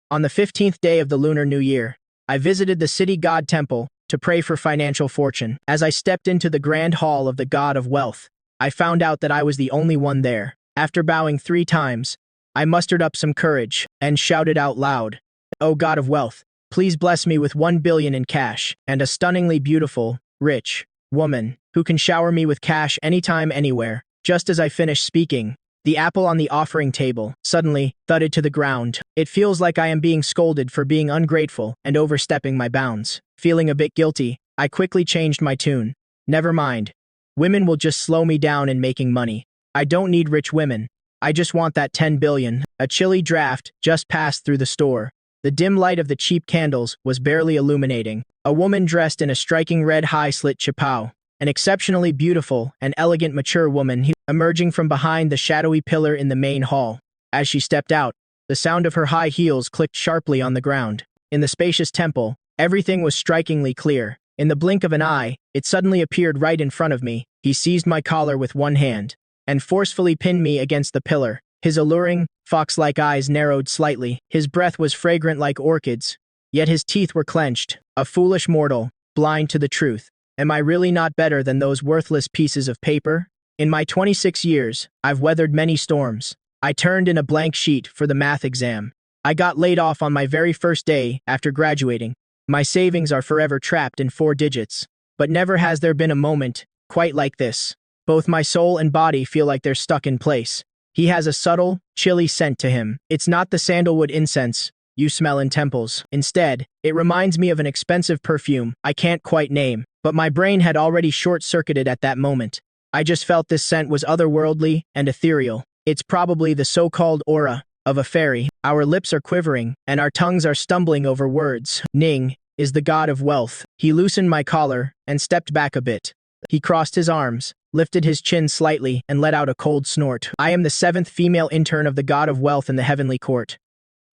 On the 15th day of the Lunar New Year, I visited the city god temple to pray for financial fortune. As I stepped into the grand hall of the god of wealth, I found out that I was the only one there. After bowing 3 times, I mustered up some courage and shouted out loud, "O god of wealth, please bless me with 1 billion in cash and a stunningly beautiful, rich woman who can shower me with cash anytime, anywhere." Just as I finished speaking, the apple on the offering table suddenly thudded to the ground. It feels like I am being scolded for being ungrateful and overstepping my bounds. Feeling a bit guilty, I quickly changed my tune. Never mind. Women will just slow me down in making money. I don't need rich women. I just want that 10 billion. A chilly draft just passed through the store. The dim light of the cheap candles was barely illuminating. A woman dressed in a striking red high-slit chapeau, an exceptionally beautiful and elegant mature woman, emerging from behind the shadowy pillar in the main hall. As she stepped out, the sound of her high heels clicked sharply on the ground. In the spacious temple, everything was strikingly clear. In the blink of an eye, it suddenly appeared right in front of me. He seized my collar with one hand and forcefully pinned me against the pillar. His alluring, fox-like eyes narrowed slightly. His breath was fragrant like orchids, yet his teeth were clenched. A foolish mortal, blind to the truth. Am I really not better than those worthless pieces of paper? In my 26 years, I've weathered many storms. I turned in a blank sheet for the math exam. I got laid off on my very first day after graduating. My savings are forever trapped in 4 digits. But never has there been a moment quite like this. Both my soul and body feel like they're stuck in place. He has a subtle, chilly scent to him. It's not the sandalwood incense you smell in temples. Instead, it reminds me of an expensive perfume I can't quite name, but my brain had already short-circuited at that moment. I just felt this scent was otherworldly and ethereal. It's probably the so-called aura of a fairy. Our lips are quivering, and our tongues are stumbling over words. Ning is the god of wealth. He loosened my collar and stepped back a bit. He crossed his arms, lifted his chin slightly, and let out a cold snort. I am the 7th female intern of the god of wealth in the heavenly court.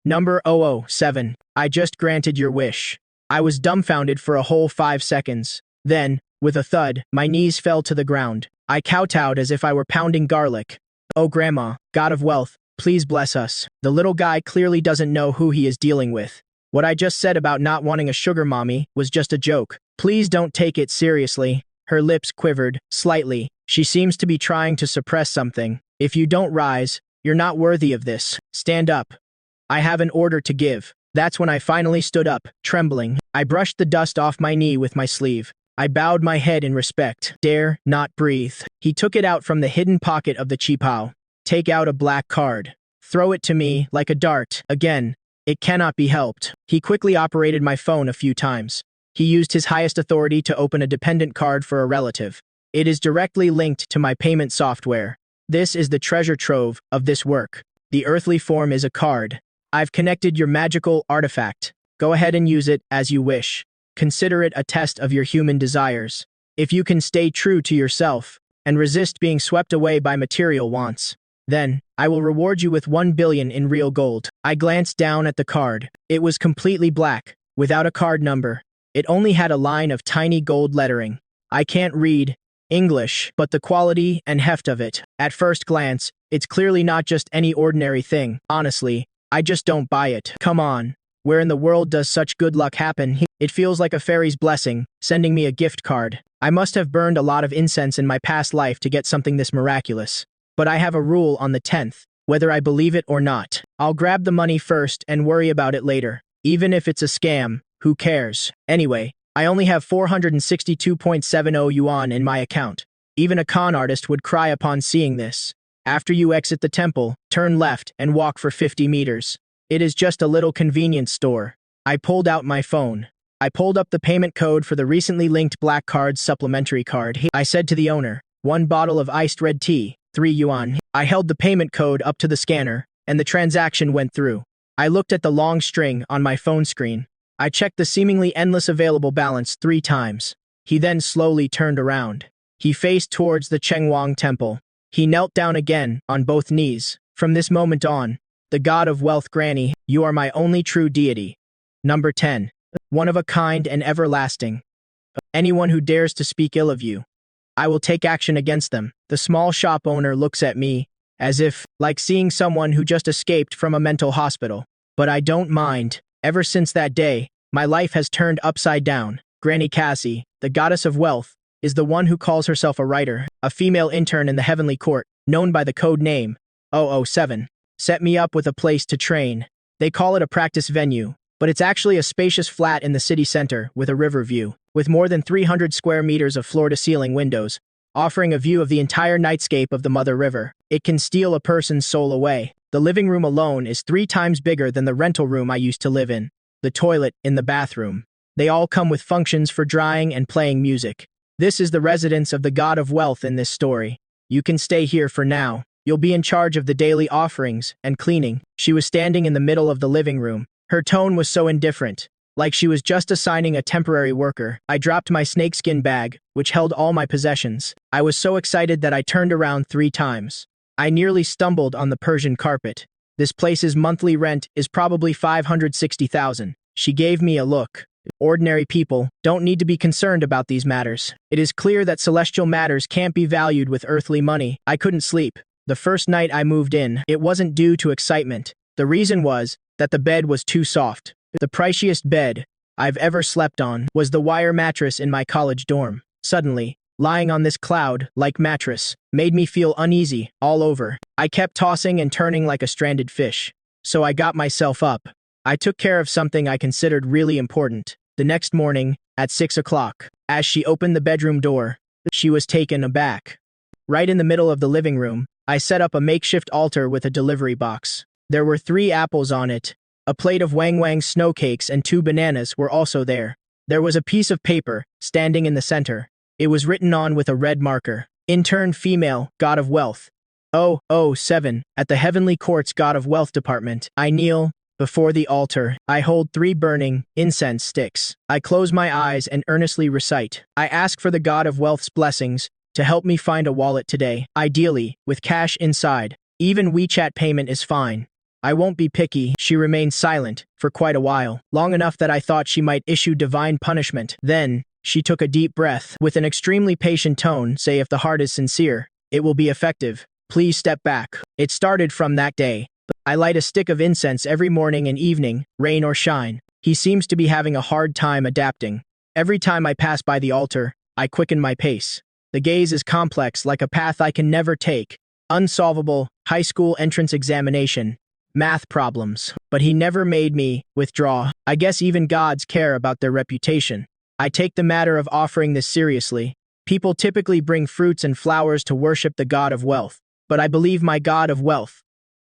Number 007. I just granted your wish. I was dumbfounded for a whole 5 seconds. Then, with a thud, my knees fell to the ground. I kowtowed as if I were pounding garlic. "Oh, Grandma, god of wealth, please bless us." The little guy clearly doesn't know who he is dealing with. What I just said about not wanting a sugar mommy was just a joke. Please don't take it seriously. Her lips quivered slightly. She seems to be trying to suppress something. "If you don't rise, you're not worthy of this. Stand up. I have an order to give." That's when I finally stood up, trembling. I brushed the dust off my knee with my sleeve. I bowed my head in respect. "Dare not breathe." He took it out from the hidden pocket of the chipao. "Take out a black card. Throw it to me like a dart." Again, it cannot be helped. He quickly operated my phone a few times. He used his highest authority to open a dependent card for a relative. It is directly linked to my payment software. This is the treasure trove of this work. The earthly form is a card. I've connected your magical artifact. Go ahead and use it as you wish. Consider it a test of your human desires. If you can stay true to yourself and resist being swept away by material wants, then I will reward you with 1 billion in real gold. I glanced down at the card. It was completely black, without a card number. It only had a line of tiny gold lettering. I can't read English, but the quality and heft of it, at first glance, it's clearly not just any ordinary thing. Honestly, I just don't buy it. Come on. Where in the world does such good luck happen? It feels like a fairy's blessing, sending me a gift card. I must have burned a lot of incense in my past life to get something this miraculous. But I have a rule on the 10th, whether I believe it or not. I'll grab the money first and worry about it later. Even if it's a scam, who cares? Anyway, I only have 462.70 yuan in my account. Even a con artist would cry upon seeing this. After you exit the temple, turn left and walk for 50 meters. It is just a little convenience store. I pulled out my phone. I pulled up the payment code for the recently linked Black Card's supplementary card. I said to the owner, 1 bottle of iced red tea, 3 yuan. I held the payment code up to the scanner, and the transaction went through. I looked at the long string on my phone screen. I checked the seemingly endless available balance 3 times. He then slowly turned around. He faced towards the Chengwang temple. He knelt down again, on both knees. From this moment on, the god of wealth, Granny, you are my only true deity. Number 10. One of a kind and everlasting. Anyone who dares to speak ill of you, I will take action against them. The small shop owner looks at me, as if, like seeing someone who just escaped from a mental hospital. But I don't mind. Ever since that day, my life has turned upside down. Granny Cassie, the goddess of wealth, is the one who calls herself a writer, a female intern in the heavenly court, known by the code name 007. Set me up with a place to train. They call it a practice venue, but it's actually a spacious flat in the city center with a river view, with more than 300 square meters of floor-to-ceiling windows, offering a view of the entire nightscape of the Mother River. It can steal a person's soul away. The living room alone is 3 times bigger than the rental room I used to live in. The toilet in the bathroom. They all come with functions for drying and playing music. This is the residence of the god of wealth in this story. You can stay here for now. You'll be in charge of the daily offerings and cleaning. She was standing in the middle of the living room. Her tone was so indifferent, like she was just assigning a temporary worker. I dropped my snakeskin bag, which held all my possessions. I was so excited that I turned around 3 times. I nearly stumbled on the Persian carpet. This place's monthly rent is probably $560,000. She gave me a look. Ordinary people don't need to be concerned about these matters. It is clear that celestial matters can't be valued with earthly money. I couldn't sleep. The first night I moved in, it wasn't due to excitement. The reason was that the bed was too soft. The priciest bed I've ever slept on was the wire mattress in my college dorm. Suddenly, lying on this cloud-like mattress made me feel uneasy all over. I kept tossing and turning like a stranded fish. So I got myself up. I took care of something I considered really important. The next morning, at 6 o'clock, as she opened the bedroom door, she was taken aback. Right in the middle of the living room, I set up a makeshift altar with a delivery box. There were 3 apples on it. A plate of Wang Wang snow cakes and 2 bananas were also there. There was a piece of paper standing in the center. It was written on with a red marker. Intern female, god of wealth. 007, at the Heavenly Court's God of Wealth Department. I kneel before the altar. I hold 3 burning incense sticks. I close my eyes and earnestly recite. I ask for the God of Wealth's blessings to help me find a wallet today, ideally, with cash inside. Even WeChat payment is fine. I won't be picky. She remained silent for quite a while, long enough that I thought she might issue divine punishment. Then, she took a deep breath. With an extremely patient tone, say if the heart is sincere, it will be effective. Please step back. It started from that day. I light a stick of incense every morning and evening, rain or shine. He seems to be having a hard time adapting. Every time I pass by the altar, I quicken my pace. The gaze is complex, like a path I can never take. Unsolvable, high school entrance examination. Math problems. But he never made me withdraw. I guess even gods care about their reputation. I take the matter of offering this seriously. People typically bring fruits and flowers to worship the god of wealth. But I believe my god of wealth,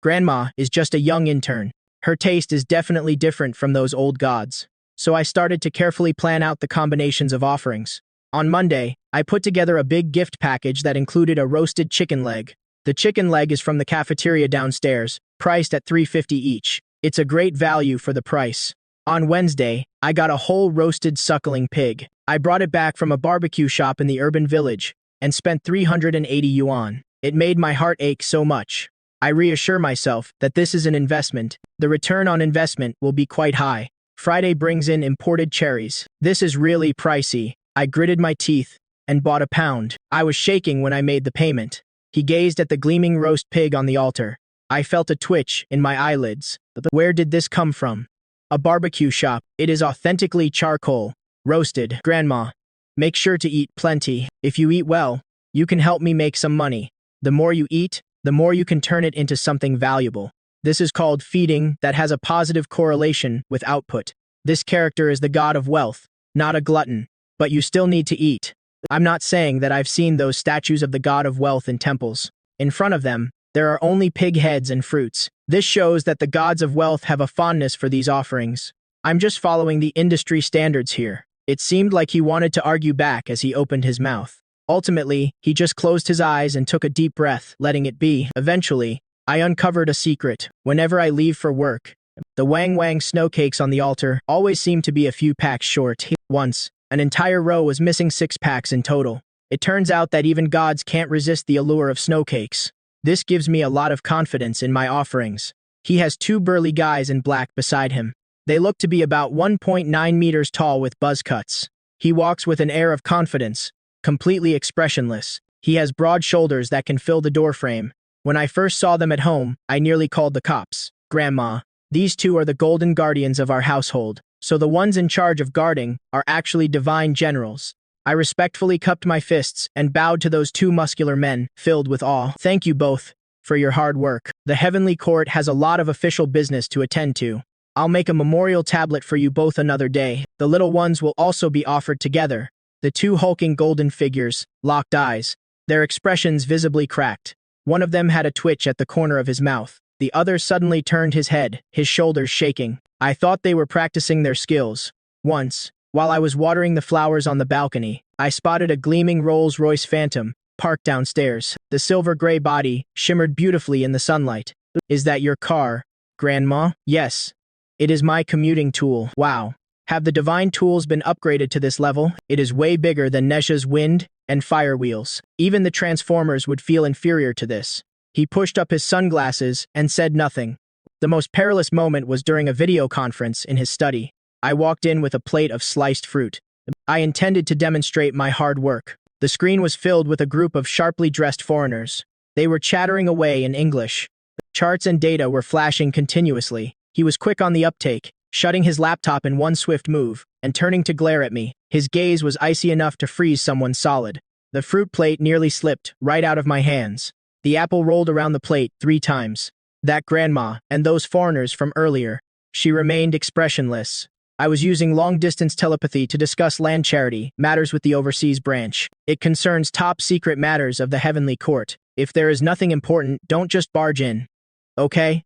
Grandma, is just a young intern. Her taste is definitely different from those old gods. So I started to carefully plan out the combinations of offerings. On Monday, I put together a big gift package that included a roasted chicken leg. The chicken leg is from the cafeteria downstairs, priced at $3.50 each. It's a great value for the price. On Wednesday, I got a whole roasted suckling pig. I brought it back from a barbecue shop in the urban village and spent 380 yuan. It made my heart ache so much. I reassure myself that this is an investment. The return on investment will be quite high. Friday brings in imported cherries. This is really pricey. I gritted my teeth and bought a pound. I was shaking when I made the payment. He gazed at the gleaming roast pig on the altar. I felt a twitch in my eyelids. Where did this come from? A barbecue shop. It is authentically charcoal. Roasted. Grandma, make sure to eat plenty. If you eat well, you can help me make some money. The more you eat, the more you can turn it into something valuable. This is called feeding that has a positive correlation with output. This character is the god of wealth, not a glutton. But you still need to eat. I'm not saying that I've seen those statues of the god of wealth in temples. In front of them, there are only pig heads and fruits. This shows that the gods of wealth have a fondness for these offerings. I'm just following the industry standards here. It seemed like he wanted to argue back as he opened his mouth. Ultimately, he just closed his eyes and took a deep breath, letting it be. Eventually, I uncovered a secret. Whenever I leave for work, the Wang Wang snow cakes on the altar always seem to be a few packs short. Once, an entire row was missing 6 packs in total. It turns out that even gods can't resist the allure of snow cakes. This gives me a lot of confidence in my offerings. He has 2 burly guys in black beside him. They look to be about 1.9 meters tall with buzz cuts. He walks with an air of confidence, completely expressionless. He has broad shoulders that can fill the doorframe. When I first saw them at home, I nearly called the cops. Grandma, These two are the golden guardians of our household, so the ones in charge of guarding are actually divine generals. I respectfully cupped my fists and bowed to those two muscular men, filled with awe. Thank you both for your hard work. The heavenly court has a lot of official business to attend to. I'll make a memorial tablet for you both another day. The little ones will also be offered together. The two hulking golden figures locked eyes, their expressions visibly cracked. One of them had a twitch at the corner of his mouth. The other suddenly turned his head, his shoulders shaking. I thought they were practicing their skills. Once, while I was watering the flowers on the balcony, I spotted a gleaming Rolls-Royce Phantom parked downstairs. The silver-gray body shimmered beautifully in the sunlight. Is that your car, Grandma? Yes. It is my commuting tool. Wow. Have the divine tools been upgraded to this level? It is way bigger than Nesha's wind and fire wheels. Even the Transformers would feel inferior to this. He pushed up his sunglasses and said nothing. The most perilous moment was during a video conference in his study. I walked in with a plate of sliced fruit. I intended to demonstrate my hard work. The screen was filled with a group of sharply dressed foreigners. They were chattering away in English. Charts and data were flashing continuously. He was quick on the uptake, shutting his laptop in one swift move, and turning to glare at me. His gaze was icy enough to freeze someone solid. The fruit plate nearly slipped right out of my hands. The apple rolled around the plate 3 times. That Grandma, and those foreigners from earlier. She remained expressionless. I was using long-distance telepathy to discuss land charity matters with the overseas branch. It concerns top-secret matters of the heavenly court. If there is nothing important, don't just barge in. Okay.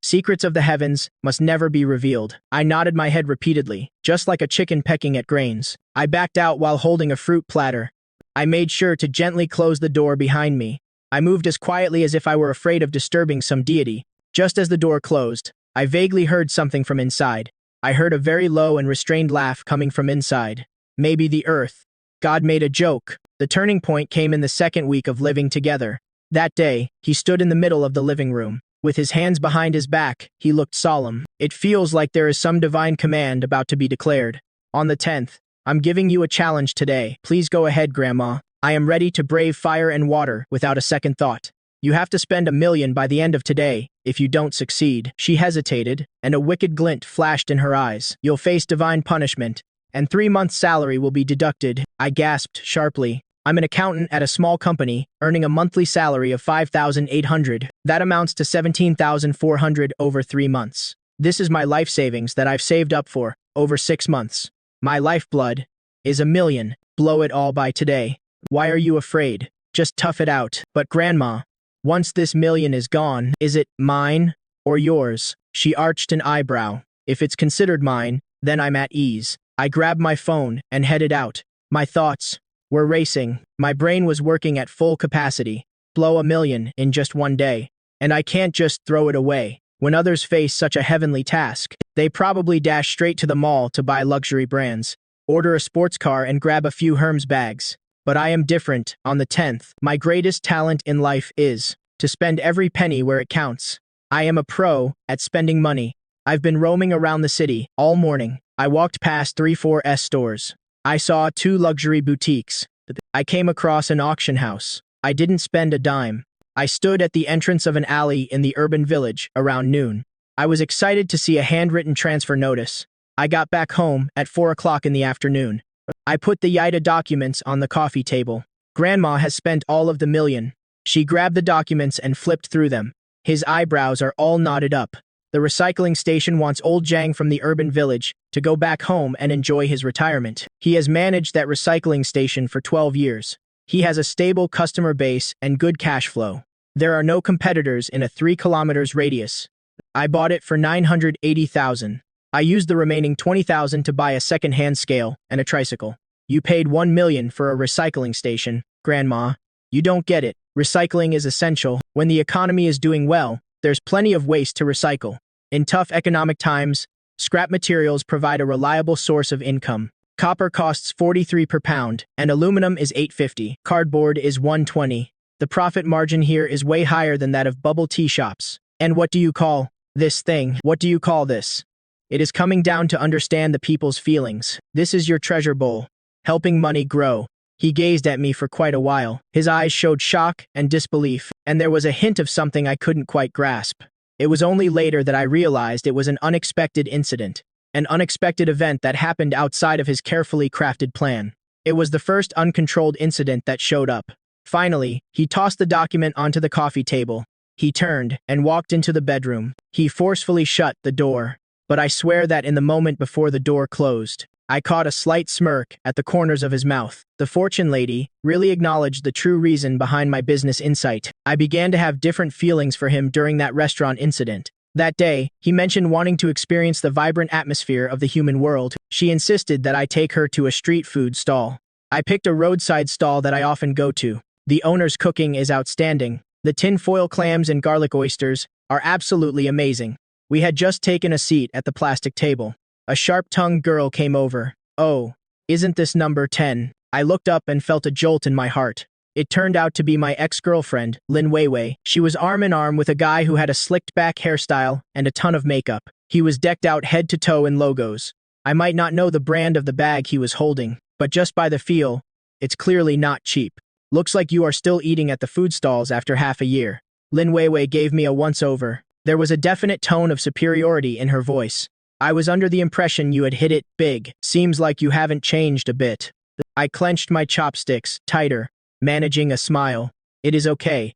Secrets of the heavens must never be revealed. I nodded my head repeatedly, just like a chicken pecking at grains. I backed out while holding a fruit platter. I made sure to gently close the door behind me. I moved as quietly as if I were afraid of disturbing some deity. Just as the door closed, I vaguely heard something from inside. I heard a very low and restrained laugh coming from inside. Maybe the earth. God made a joke. The turning point came in the second week of living together. That day, he stood in the middle of the living room. With his hands behind his back, he looked solemn. It feels like there is some divine command about to be declared. On the 10th, I'm giving you a challenge today. Please go ahead, Grandma. I am ready to brave fire and water without a second thought. You have to spend $1 million by the end of today. If you don't succeed. She hesitated, and a wicked glint flashed in her eyes. You'll face divine punishment, and 3 months' salary will be deducted. I gasped sharply. I'm an accountant at a small company, earning a monthly salary of $5,800. That amounts to $17,400 over 3 months. This is my life savings that I've saved up for over 6 months. My lifeblood is $1 million. Blow it all by today. Why are you afraid? Just tough it out. But Grandma, once this $1 million is gone, is it mine or yours? She arched an eyebrow. If it's considered mine, then I'm at ease. I grabbed my phone and headed out. My thoughts were racing. My brain was working at full capacity. Blow $1 million in just one day. And I can't just throw it away. When others face such a heavenly task, they probably dash straight to the mall to buy luxury brands, order a sports car and grab a few Hermes bags. But I am different. On the 10th, my greatest talent in life is to spend every penny where it counts. I am a pro at spending money. I've been roaming around the city all morning. I walked past 3-4 stores. I saw 2 luxury boutiques. I came across an auction house. I didn't spend a dime. I stood at the entrance of an alley in the urban village around noon. I was excited to see a handwritten transfer notice. I got back home at 4 o'clock in the afternoon. I put the YIDA documents on the coffee table. Grandma has spent all of the $1 million. She grabbed the documents and flipped through them. His eyebrows are all knotted up. The recycling station wants old Jang from the urban village to go back home and enjoy his retirement. He has managed that recycling station for 12 years. He has a stable customer base and good cash flow. There are no competitors in a 3 kilometers radius. I bought it for $980,000. I used the remaining $20,000 to buy a second-hand scale and a tricycle. You paid $1 million for a recycling station, Grandma. You don't get it. Recycling is essential. When the economy is doing well, there's plenty of waste to recycle. In tough economic times, scrap materials provide a reliable source of income. Copper costs $43 per pound, and aluminum is $8.50. Cardboard is $1.20. The profit margin here is way higher than that of bubble tea shops. And what do you call this thing? What do you call this? It is coming down to understand the people's feelings. This is your treasure bowl, helping money grow. He gazed at me for quite a while. His eyes showed shock and disbelief, and there was a hint of something I couldn't quite grasp. It was only later that I realized it was an unexpected incident, an unexpected event that happened outside of his carefully crafted plan. It was the first uncontrolled incident that showed up. Finally, he tossed the document onto the coffee table. He turned and walked into the bedroom. He forcefully shut the door. But I swear that in the moment before the door closed, I caught a slight smirk at the corners of his mouth. The fortune lady really acknowledged the true reason behind my business insight. I began to have different feelings for him during that restaurant incident. That day, he mentioned wanting to experience the vibrant atmosphere of the human world. She insisted that I take her to a street food stall. I picked a roadside stall that I often go to. The owner's cooking is outstanding. The tinfoil clams and garlic oysters are absolutely amazing. We had just taken a seat at the plastic table. A sharp-tongued girl came over. "Oh, isn't this number 10? I looked up and felt a jolt in my heart. It turned out to be my ex-girlfriend, Lin Weiwei. She was arm in arm with a guy who had a slicked-back hairstyle and a ton of makeup. He was decked out head to toe in logos. I might not know the brand of the bag he was holding, but just by the feel, it's clearly not cheap. Looks like you are still eating at the food stalls after half a year." Lin Weiwei gave me a once-over. There was a definite tone of superiority in her voice. "I was under the impression you had hit it big. Seems like you haven't changed a bit." I clenched my chopsticks tighter, managing a smile. "It is okay.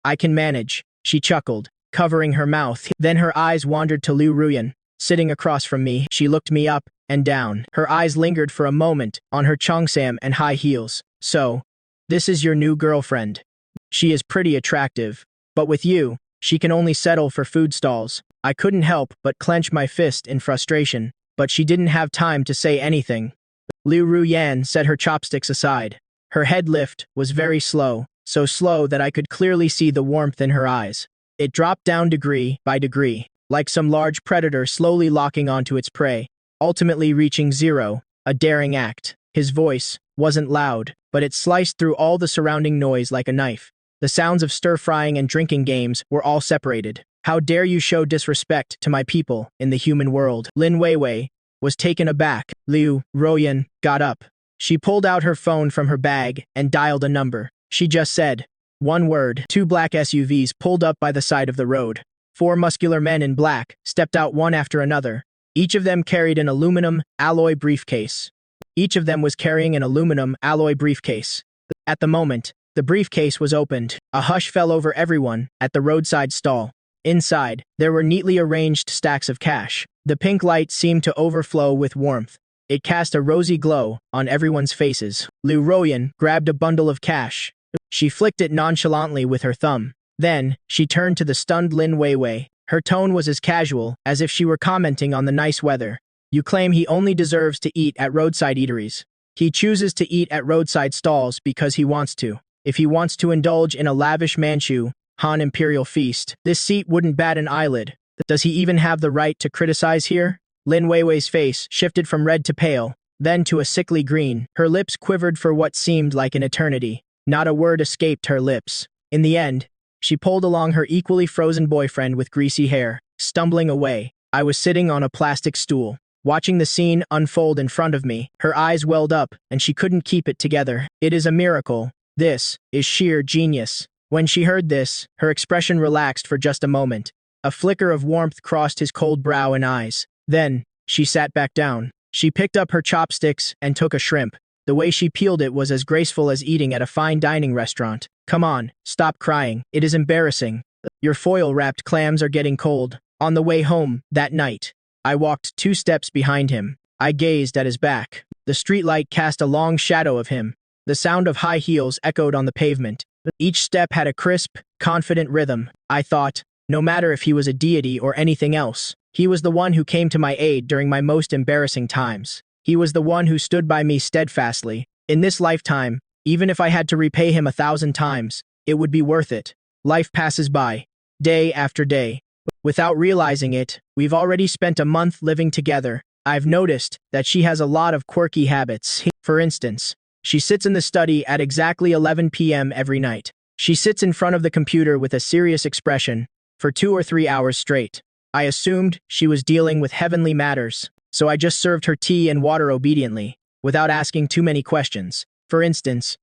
I can manage," she chuckled, covering her mouth. Then her eyes wandered to Liu Ruyan, sitting across from me. She looked me up and down. Her eyes lingered for a moment on her cheongsam and high heels. "So, this is your new girlfriend. She is pretty attractive, but with you, she can only settle for food stalls." I couldn't help but clench my fist in frustration, but she didn't have time to say anything. Liu Ruyan set her chopsticks aside. Her head lift was very slow, so slow that I could clearly see the warmth in her eyes. It dropped down degree by degree, like some large predator slowly locking onto its prey, ultimately reaching zero, a daring act. His voice wasn't loud, but it sliced through all the surrounding noise like a knife. The sounds of stir-frying and drinking games were all separated. "How dare you show disrespect to my people in the human world?" Lin Weiwei was taken aback. Liu Ruyan got up. She pulled out her phone from her bag and dialed a number. She just said one word. 2 black SUVs pulled up by the side of the road. 4 muscular men in black stepped out one after another. Each of them carried an aluminum alloy briefcase. At the moment, the briefcase was opened. A hush fell over everyone at the roadside stall. Inside, there were neatly arranged stacks of cash. The pink light seemed to overflow with warmth. It cast a rosy glow on everyone's faces. Liu Ruyan grabbed a bundle of cash. She flicked it nonchalantly with her thumb. Then, she turned to the stunned Lin Weiwei. Her tone was as casual as if she were commenting on the nice weather. "You claim he only deserves to eat at roadside eateries. He chooses to eat at roadside stalls because he wants to. If he wants to indulge in a lavish Manchu Han Imperial feast, this seat wouldn't bat an eyelid. Does he even have the right to criticize here?" Lin Weiwei's face shifted from red to pale, then to a sickly green. Her lips quivered for what seemed like an eternity. Not a word escaped her lips. In the end, she pulled along her equally frozen boyfriend with greasy hair, stumbling away. I was sitting on a plastic stool, watching the scene unfold in front of me. Her eyes welled up, and she couldn't keep it together. "It is a miracle. This is sheer genius." When she heard this, her expression relaxed for just a moment. A flicker of warmth crossed his cold brow and eyes. Then, she sat back down. She picked up her chopsticks and took a shrimp. The way she peeled it was as graceful as eating at a fine dining restaurant. "Come on, stop crying. It is embarrassing. Your foil-wrapped clams are getting cold." On the way home, that night, I walked 2 steps behind him. I gazed at his back. The streetlight cast a long shadow of him. The sound of high heels echoed on the pavement. Each step had a crisp, confident rhythm. I thought, no matter if he was a deity or anything else, he was the one who came to my aid during my most embarrassing times. He was the one who stood by me steadfastly. In this lifetime, even if I had to repay him 1,000 times, it would be worth it. Life passes by, day after day. Without realizing it, we've already spent a month living together. I've noticed that she has a lot of quirky habits. For instance, she sits in the study at exactly 11 p.m. every night. She sits in front of the computer with a serious expression for 2 or 3 hours straight. I assumed she was dealing with heavenly matters, so I just served her tea and water obediently, without asking too many questions. For instance,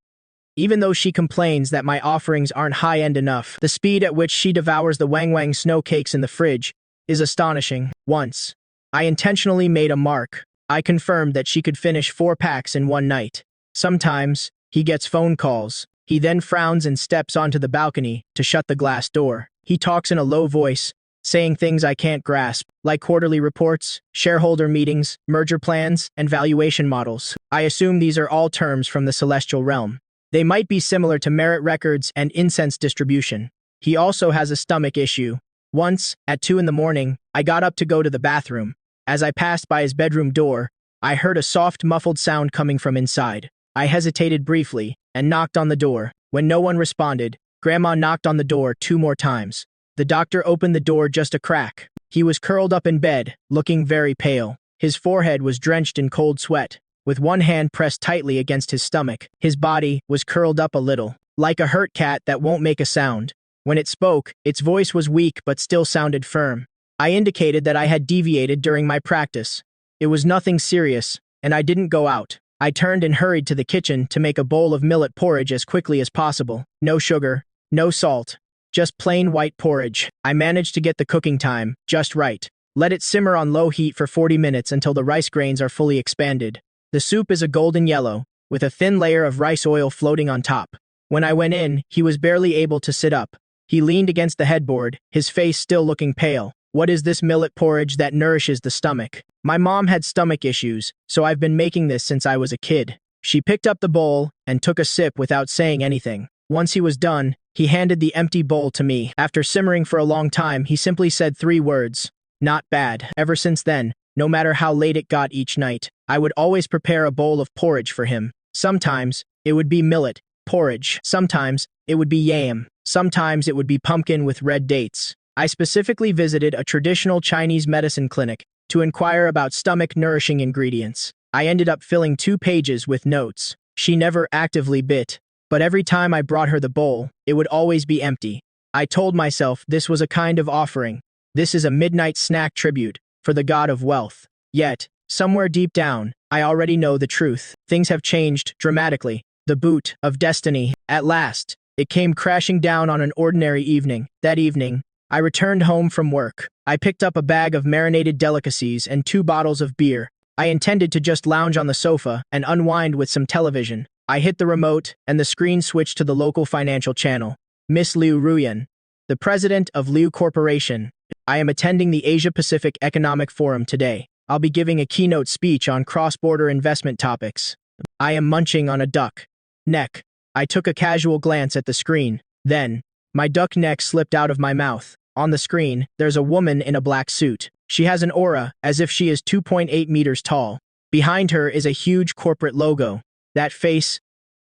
Even though she complains that my offerings aren't high-end enough, the speed at which she devours the Wang Wang snow cakes in the fridge is astonishing. Once, I intentionally made a mark. I confirmed that she could finish 4 packs in one night. Sometimes, he gets phone calls. He then frowns and steps onto the balcony to shut the glass door. He talks in a low voice, saying things I can't grasp, like quarterly reports, shareholder meetings, merger plans, and valuation models. I assume these are all terms from the celestial realm. They might be similar to merit records and incense distribution. He also has a stomach issue. Once, at 2 in the morning, I got up to go to the bathroom. As I passed by his bedroom door, I heard a soft, muffled sound coming from inside. I hesitated briefly and knocked on the door. When no one responded, Grandma knocked on the door 2 more times. The doctor opened the door just a crack. He was curled up in bed, looking very pale. His forehead was drenched in cold sweat. With one hand pressed tightly against his stomach, his body was curled up a little, like a hurt cat that won't make a sound. When it spoke, its voice was weak but still sounded firm. I indicated that I had deviated during my practice. It was nothing serious, and I didn't go out. I turned and hurried to the kitchen to make a bowl of millet porridge as quickly as possible. No sugar, no salt, just plain white porridge. I managed to get the cooking time just right. Let it simmer on low heat for 40 minutes until the rice grains are fully expanded. The soup is a golden yellow, with a thin layer of rice oil floating on top. When I went in, he was barely able to sit up. He leaned against the headboard, his face still looking pale. What is this millet porridge that nourishes the stomach? My mom had stomach issues, so I've been making this since I was a kid. She picked up the bowl and took a sip without saying anything. Once he was done, he handed the empty bowl to me. After simmering for a long time, he simply said 3 words. Not bad. Ever since then, no matter how late it got each night, I would always prepare a bowl of porridge for him. Sometimes, it would be millet porridge. Sometimes, it would be yam. Sometimes, it would be pumpkin with red dates. I specifically visited a traditional Chinese medicine clinic to inquire about stomach-nourishing ingredients. I ended up filling 2 pages with notes. She never actively bit, but every time I brought her the bowl, it would always be empty. I told myself this was a kind of offering. This is a midnight snack tribute for the god of wealth. Yet, somewhere deep down, I already know the truth. Things have changed dramatically. The boot of destiny. At last, it came crashing down on an ordinary evening. That evening, I returned home from work. I picked up a bag of marinated delicacies and 2 bottles of beer. I intended to just lounge on the sofa and unwind with some television. I hit the remote, and the screen switched to the local financial channel. Miss Liu Ruyan, the president of Liu Corporation. I am attending the Asia-Pacific Economic Forum today. I'll be giving a keynote speech on cross-border investment topics. I am munching on a duck neck. I took a casual glance at the screen. Then, my duck neck slipped out of my mouth. On the screen, there's a woman in a black suit. She has an aura, as if she is 2.8 meters tall. Behind her is a huge corporate logo. That face,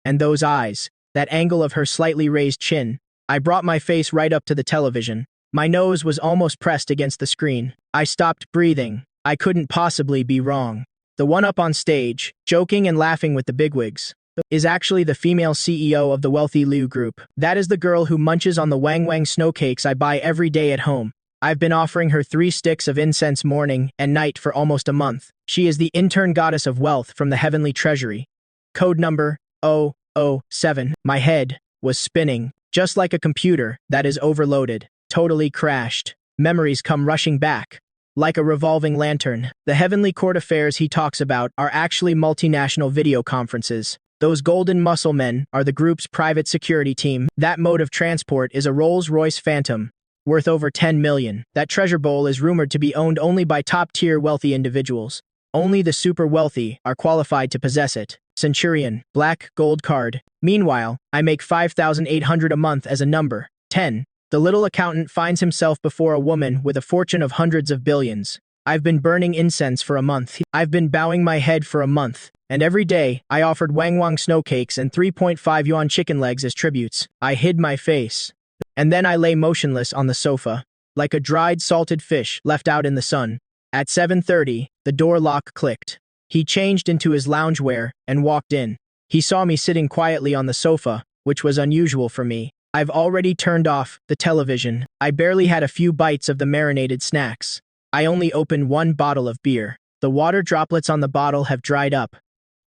and those eyes, that angle of her slightly raised chin. I brought my face right up to the television. My nose was almost pressed against the screen. I stopped breathing. I couldn't possibly be wrong. The one up on stage, joking and laughing with the bigwigs, is actually the female CEO of the wealthy Liu Group. That is the girl who munches on the Wang Wang snow cakes I buy every day at home. I've been offering her 3 sticks of incense morning and night for almost a month. She is the intern goddess of wealth from the heavenly treasury. Code number 007. My head was spinning, just like a computer that is overloaded, totally crashed. Memories come rushing back. Like a revolving lantern, the heavenly court affairs he talks about are actually multinational video conferences. Those golden muscle men are the group's private security team. That mode of transport is a Rolls-Royce Phantom, worth over 10 million. That treasure bowl is rumored to be owned only by top-tier wealthy individuals. Only the super wealthy are qualified to possess it. Centurion, black gold card. Meanwhile, I make 5,800 a month as a number 10. The little accountant finds himself before a woman with a fortune of hundreds of billions. I've been burning incense for a month. I've been bowing my head for a month. And every day, I offered Wang Wang snow cakes and 3.5 yuan chicken legs as tributes. I hid my face. And then I lay motionless on the sofa, like a dried salted fish left out in the sun. At 7:30, the door lock clicked. He changed into his loungewear and walked in. He saw me sitting quietly on the sofa, which was unusual for me. I've already turned off the television. I barely had a few bites of the marinated snacks. I only opened 1 bottle of beer. The water droplets on the bottle have dried up.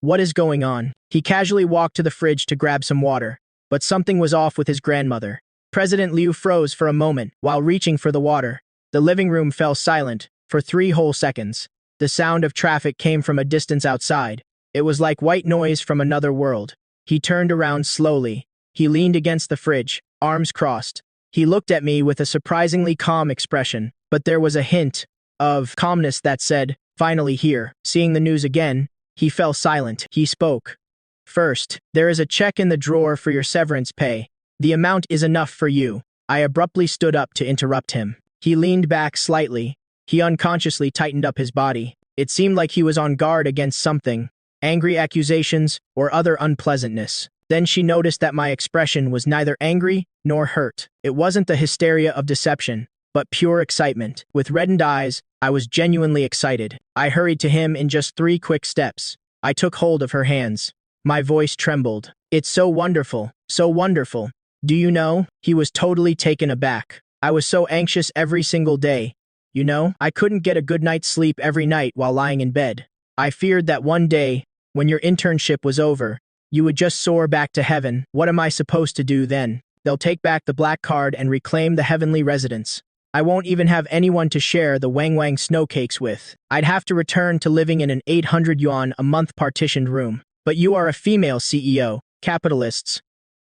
What is going on? He casually walked to the fridge to grab some water, but something was off with his grandmother. President Liu froze for a moment while reaching for the water. The living room fell silent for 3 whole seconds. The sound of traffic came from a distance outside. It was like white noise from another world. He turned around slowly. He leaned against the fridge, arms crossed. He looked at me with a surprisingly calm expression, but there was a hint of calmness that said, "Finally here." Seeing the news again, he fell silent. He spoke. "First, there is a check in the drawer for your severance pay. The amount is enough for you." I abruptly stood up to interrupt him. He leaned back slightly. He unconsciously tightened up his body. It seemed like he was on guard against something, angry accusations or other unpleasantness. Then she noticed that my expression was neither angry nor hurt. It wasn't the hysteria of deception, but pure excitement. With reddened eyes, I was genuinely excited. I hurried to him in just 3 quick steps. I took hold of her hands. My voice trembled. "It's so wonderful, so wonderful. Do you know?" He was totally taken aback. "I was so anxious every single day. You know, I couldn't get a good night's sleep every night while lying in bed. I feared that one day, when your internship was over, you would just soar back to heaven. What am I supposed to do then? They'll take back the black card and reclaim the heavenly residence. I won't even have anyone to share the Wang Wang snow cakes with. I'd have to return to living in an 800 yuan a month partitioned room. But you are a female CEO. Capitalists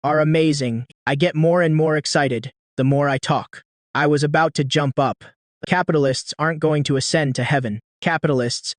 are amazing." I get more and more excited the more I talk. I was about to jump up. Capitalists aren't going to ascend to heaven. Capitalists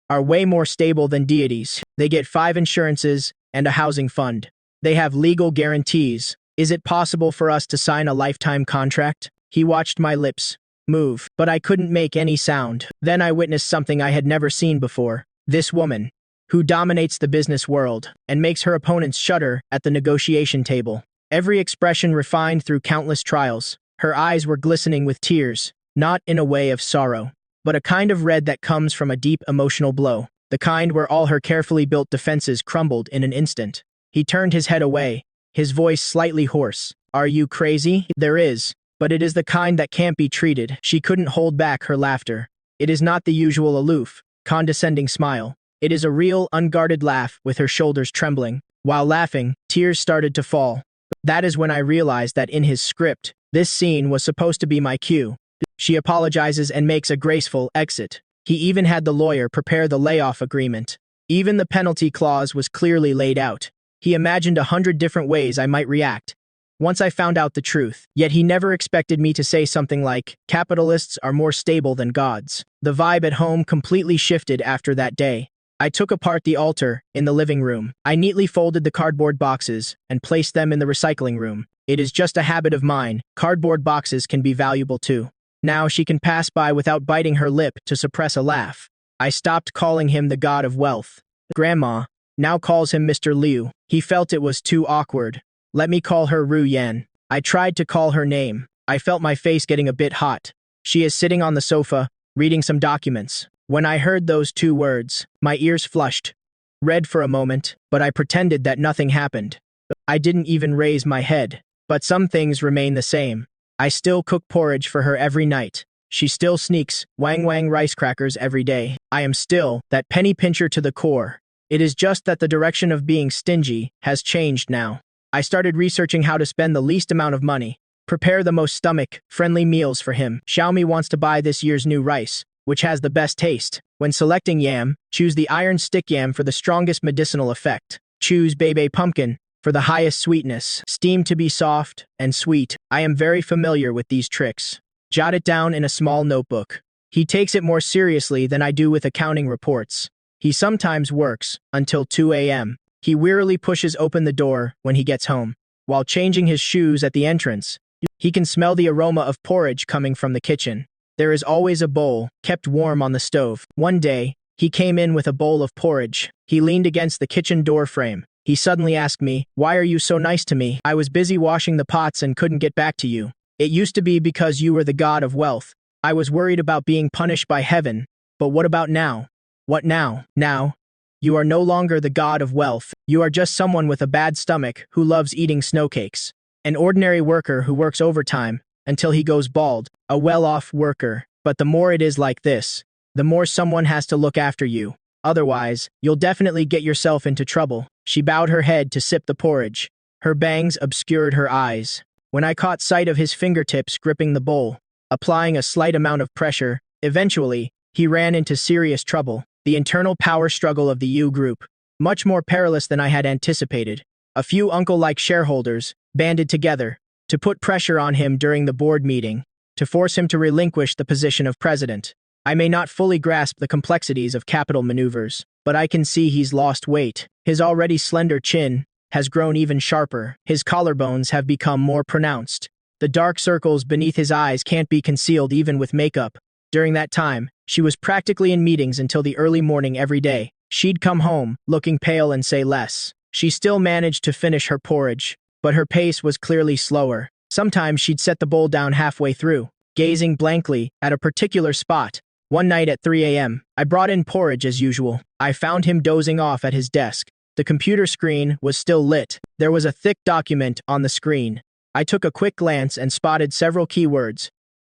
are way more stable than deities. They get 5 insurances and a housing fund. They have legal guarantees. Is it possible for us to sign a lifetime contract? He watched my lips move, but I couldn't make any sound. Then I witnessed something I had never seen before. This woman, who dominates the business world and makes her opponents shudder at the negotiation table. Every expression refined through countless trials. Her eyes were glistening with tears, not in a way of sorrow, but a kind of red that comes from a deep emotional blow, the kind where all her carefully built defenses crumbled in an instant. He turned his head away, his voice slightly hoarse. "Are you crazy?" "There is, but it is the kind that can't be treated." She couldn't hold back her laughter. It is not the usual aloof, condescending smile. It is a real, unguarded laugh with her shoulders trembling. While laughing, tears started to fall. That is when I realized that in his script, this scene was supposed to be my cue. She apologizes and makes a graceful exit. He even had the lawyer prepare the layoff agreement. Even the penalty clause was clearly laid out. He imagined 100 different ways I might react once I found out the truth. Yet he never expected me to say something like, "Capitalists are more stable than gods." The vibe at home completely shifted after that day. I took apart the altar in the living room. I neatly folded the cardboard boxes and placed them in the recycling room. It is just a habit of mine. Cardboard boxes can be valuable too. Now she can pass by without biting her lip to suppress a laugh. I stopped calling him the god of wealth. Grandma now calls him Mr. Liu. He felt it was too awkward. "Let me call her Ru Yan." I tried to call her name. I felt my face getting a bit hot. She is sitting on the sofa, reading some documents. When I heard those 2 words, my ears flushed. Red for a moment, but I pretended that nothing happened. I didn't even raise my head. But some things remain the same. I still cook porridge for her every night. She still sneaks Wang Wang rice crackers every day. I am still that penny pincher to the core. It is just that the direction of being stingy has changed now. I started researching how to spend the least amount of money, prepare the most stomach-friendly meals for him. Xiaomi wants to buy this year's new rice, which has the best taste. When selecting yam, choose the iron stick yam for the strongest medicinal effect. Choose Bebe pumpkin for the highest sweetness. Steam to be soft and sweet. I am very familiar with these tricks. Jot it down in a small notebook. He takes it more seriously than I do with accounting reports. He sometimes works until 2 a.m. He wearily pushes open the door when he gets home. While changing his shoes at the entrance, he can smell the aroma of porridge coming from the kitchen. There is always a bowl, kept warm on the stove. One day, he came in with a bowl of porridge. He leaned against the kitchen door frame. He suddenly asked me, "Why are you so nice to me? I was busy washing the pots and couldn't get back to you. It used to be because you were the god of wealth. I was worried about being punished by heaven. But what about now?" "What now?" "Now, you are no longer the god of wealth. You are just someone with a bad stomach who loves eating snow cakes. An ordinary worker who works overtime until he goes bald. A well-off worker. But the more it is like this, the more someone has to look after you. Otherwise, you'll definitely get yourself into trouble. She bowed her head to sip the porridge. Her bangs obscured her eyes. When I caught sight of his fingertips gripping the bowl, applying a slight amount of pressure, eventually, he ran into serious trouble. The internal power struggle of the U Group, much more perilous than I had anticipated. A few uncle-like shareholders banded together to put pressure on him during the board meeting, to force him to relinquish the position of president. I may not fully grasp the complexities of capital maneuvers, but I can see he's lost weight. His already slender chin has grown even sharper. His collarbones have become more pronounced. The dark circles beneath his eyes can't be concealed even with makeup. During that time, she was practically in meetings until the early morning every day. She'd come home, looking pale and say less. She still managed to finish her porridge, but her pace was clearly slower. Sometimes she'd set the bowl down halfway through, gazing blankly at a particular spot. One night at 3 a.m., I brought in porridge as usual. I found him dozing off at his desk. The computer screen was still lit. There was a thick document on the screen. I took a quick glance and spotted several keywords: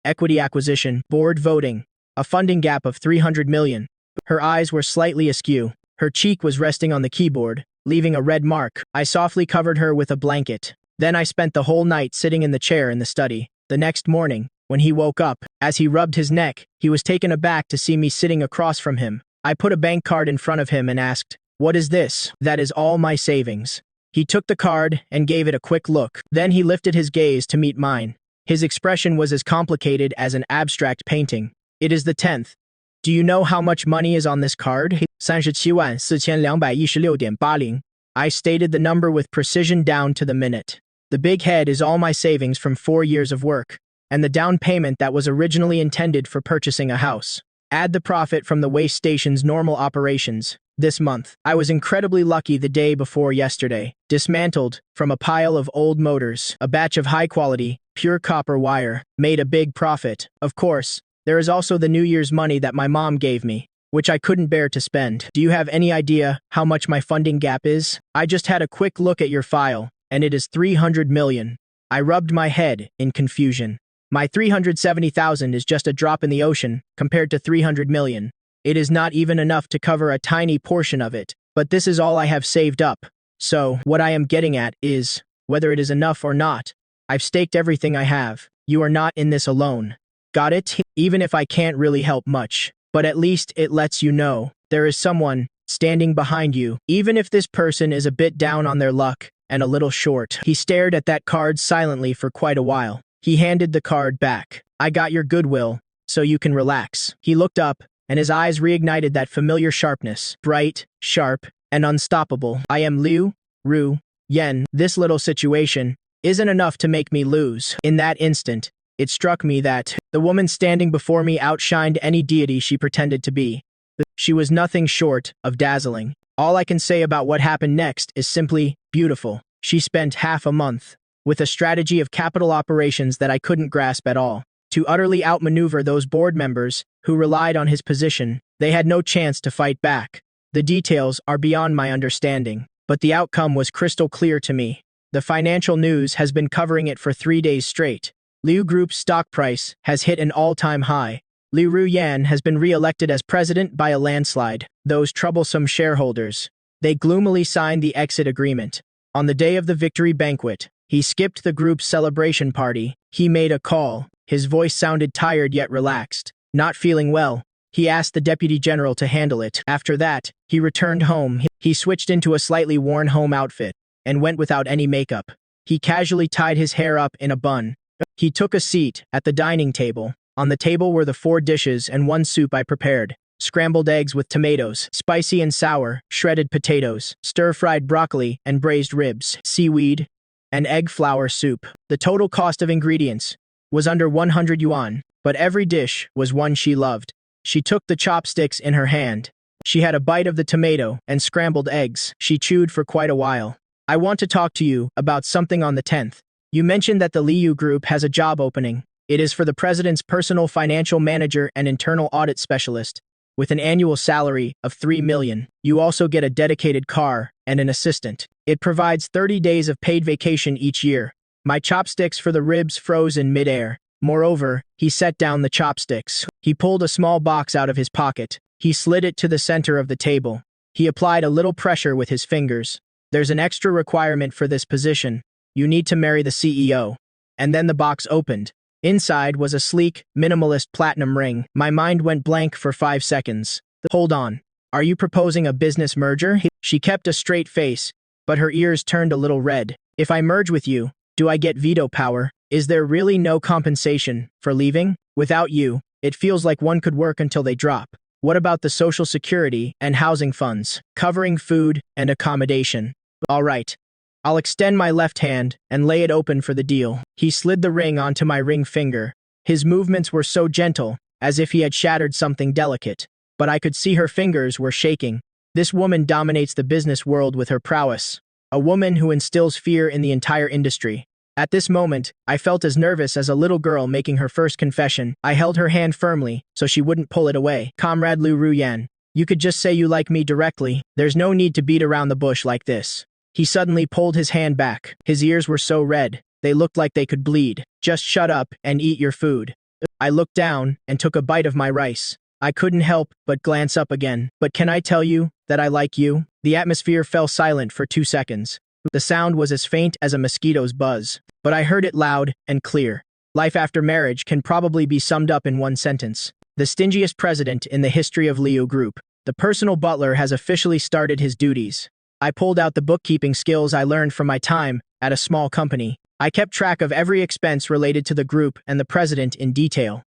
equity acquisition, board voting, a funding gap of 300 million. Her eyes were slightly askew. Her cheek was resting on the keyboard, leaving a red mark. I softly covered her with a blanket. Then I spent the whole night sitting in the chair in the study. The next morning, when he woke up, as he rubbed his neck, he was taken aback to see me sitting across from him. I put a bank card in front of him and asked, "What is this?" "That is all my savings." He took the card and gave it a quick look. Then he lifted his gaze to meet mine. His expression was as complicated as an abstract painting. "It is the 10th. Do you know how much money is on this card?" 37,4216.80. I stated the number with precision down to the minute. The big head is all my savings from 4 years of work, and the down payment that was originally intended for purchasing a house. Add the profit from the waste station's normal operations. This month, I was incredibly lucky the day before yesterday. Dismantled from a pile of old motors, a batch of high-quality, pure copper wire, made a big profit. Of course, there is also the New Year's money that my mom gave me, which I couldn't bear to spend. Do you have any idea how much my funding gap is? I just had a quick look at your file, and it is 300 million. I rubbed my head in confusion. My 370,000 is just a drop in the ocean compared to 300 million. It is not even enough to cover a tiny portion of it, but this is all I have saved up. So, what I am getting at is, whether it is enough or not, I've staked everything I have. You are not in this alone. Got it? Even if I can't really help much, but at least it lets you know there is someone standing behind you, even if this person is a bit down on their luck and a little short. He stared at that card silently for quite a while. He handed the card back. "I got your goodwill, so you can relax." He looked up, and his eyes reignited that familiar sharpness. Bright, sharp, and unstoppable. "I am Liu Ru Yen. This little situation isn't enough to make me lose." In that instant, it struck me that the woman standing before me outshined any deity she pretended to be. She was nothing short of dazzling. All I can say about what happened next is simply beautiful. She spent half a month with a strategy of capital operations that I couldn't grasp at all, to utterly outmaneuver those board members who relied on his position. They had no chance to fight back. The details are beyond my understanding, but the outcome was crystal clear to me. The financial news has been covering it for 3 days straight. Liu Group's stock price has hit an all-time high. Liu Ruyan has been re-elected as president by a landslide. Those troublesome shareholders, they gloomily signed the exit agreement. On the day of the victory banquet, he skipped the group's celebration party. He made a call. His voice sounded tired yet relaxed. Not feeling well, he asked the deputy general to handle it. After that, he returned home. He switched into a slightly worn home outfit and went without any makeup. He casually tied his hair up in a bun. He took a seat at the dining table. On the table were the 4 dishes and 1 soup I prepared: scrambled eggs with tomatoes, spicy and sour, shredded potatoes, stir-fried broccoli and braised ribs, seaweed, and egg flour soup. The total cost of ingredients was under 100 yuan, but every dish was one she loved. She took the chopsticks in her hand. She had a bite of the tomato and scrambled eggs. She chewed for quite a while. "I want to talk to you about something on the 10th. You mentioned that the Liu Group has a job opening. It is for the president's personal financial manager and internal audit specialist, with an annual salary of 3 million. You also get a dedicated car and an assistant. It provides 30 days of paid vacation each year." My chopsticks for the ribs froze in midair. Moreover, he set down the chopsticks. He pulled a small box out of his pocket. He slid it to the center of the table. He applied a little pressure with his fingers. There's an extra requirement for this position. You need to marry the CEO. And then the box opened. Inside was a sleek, minimalist platinum ring. My mind went blank for 5 seconds. Hold on. Are you proposing a business merger? She kept a straight face, but her ears turned a little red. If I merge with you, do I get veto power? Is there really no compensation for leaving? Without you, it feels like one could work until they drop. What about the Social Security and housing funds, covering food and accommodation? All right. I'll extend my left hand and lay it open for the deal. He slid the ring onto my ring finger. His movements were so gentle, as if he had shattered something delicate. But I could see her fingers were shaking. This woman dominates the business world with her prowess. A woman who instills fear in the entire industry. At this moment, I felt as nervous as a little girl making her first confession. I held her hand firmly, so she wouldn't pull it away. Comrade Liu Ruyan, you could just say you like me directly. There's no need to beat around the bush like this. He suddenly pulled his hand back. His ears were so red, they looked like they could bleed. Just shut up and eat your food. I looked down and took a bite of my rice. I couldn't help but glance up again. But can I tell you that I like you? The atmosphere fell silent for 2 seconds. The sound was as faint as a mosquito's buzz, but I heard it loud and clear. Life after marriage can probably be summed up in one sentence. The stingiest president in the history of Liu Group. The personal butler has officially started his duties. I pulled out the bookkeeping skills I learned from my time at a small company. I kept track of every expense related to the group and the president in detail.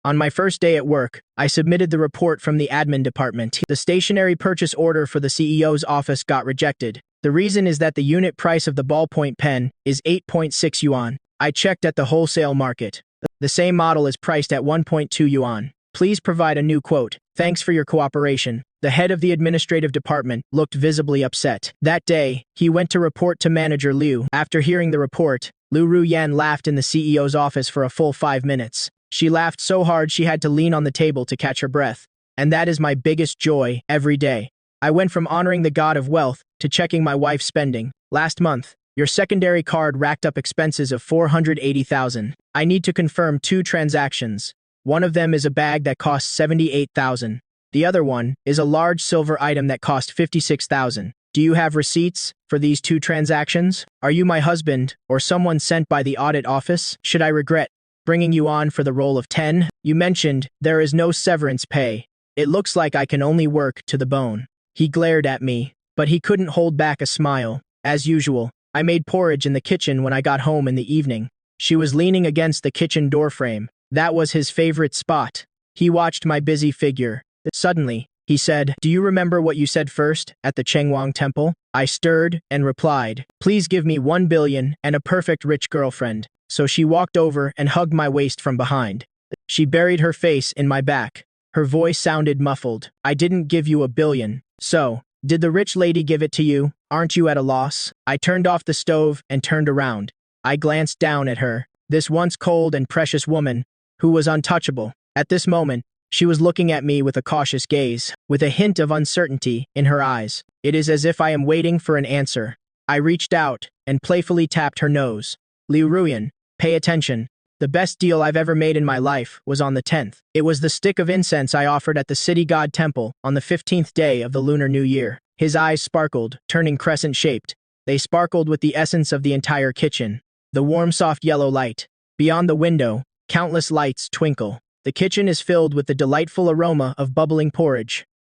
On my first day at work, I submitted the report from the admin department. The stationary purchase order for the CEO's office got rejected. The reason is that the unit price of the ballpoint pen is 8.6 yuan. I checked at the wholesale market. The same model is priced at 1.2 yuan. Please provide a new quote. Thanks for your cooperation. The head of the administrative department looked visibly upset. That day, he went to report to manager Liu. After hearing the report, Liu Ruyan laughed in the CEO's office for a full 5 minutes. She laughed so hard she had to lean on the table to catch her breath. And that is my biggest joy every day. I went from honoring the god of wealth to checking my wife's spending. Last month, your secondary card racked up expenses of 480,000. I need to confirm 2 transactions. One of them is a bag that costs 78,000. The other one is a large silver item that cost 56,000. Do you have receipts for these 2 transactions? Are you my husband or someone sent by the audit office? Should I regret bringing you on for the role of 10? You mentioned there is no severance pay. It looks like I can only work to the bone. He glared at me, but he couldn't hold back a smile. As usual, I made porridge in the kitchen when I got home in the evening. She was leaning against the kitchen doorframe. That was his favorite spot. He watched my busy figure. Suddenly, he said, "Do you remember what you said first at the Chengwang temple?" I stirred and replied, "Please give me 1 billion and a perfect rich girlfriend." So she walked over and hugged my waist from behind. She buried her face in my back. Her voice sounded muffled. "I didn't give you 1 billion. So, did the rich lady give it to you? Aren't you at a loss?" I turned off the stove and turned around. I glanced down at her, this once cold and precious woman, who was untouchable. At this moment, she was looking at me with a cautious gaze, with a hint of uncertainty in her eyes. It is as if I am waiting for an answer. I reached out and playfully tapped her nose. "Liu Ruyan, pay attention. The best deal I've ever made in my life was on the 10th. It was the stick of incense I offered at the city god temple on the 15th day of the Lunar New Year." His eyes sparkled, turning crescent-shaped. They sparkled with the essence of the entire kitchen. The warm, soft yellow light. Beyond the window, countless lights twinkle. The kitchen is filled with the delightful aroma of bubbling porridge.